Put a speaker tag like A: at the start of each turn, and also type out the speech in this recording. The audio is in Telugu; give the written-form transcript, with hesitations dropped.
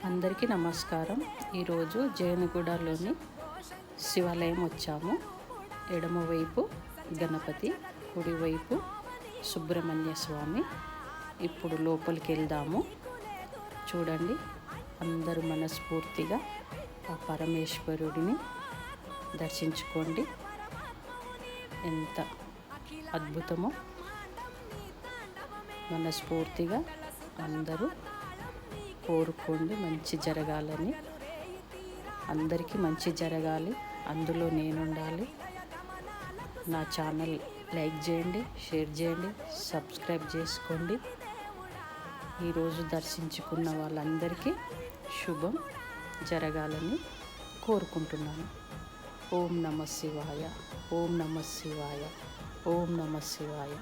A: అందరికీ నమస్కారం. ఈరోజు జయనగూడలోని శివాలయం వచ్చాము. ఎడమవైపు గణపతి, కుడివైపు సుబ్రహ్మణ్య స్వామి. ఇప్పుడు లోపలికి వెళ్దాము. చూడండి, అందరూ మనస్ఫూర్తిగా ఆ పరమేశ్వరుడిని దర్శించుకోండి. ఎంత అద్భుతమో! మనస్ఫూర్తిగా అందరూ కోరుకోండి మంచి జరగాలని. అందరికీ మంచి జరగాలి, అందులో నేనుండాలి. నా ఛానల్ లైక్ చేయండి, షేర్ చేయండి, సబ్స్క్రైబ్ చేసుకోండి. ఈరోజు దర్శించుకున్న వాళ్ళందరికీ శుభం జరగాలని కోరుకుంటున్నాను. ఓం నమః శివాయ, ఓం నమః శివాయ, ఓం నమః శివాయ.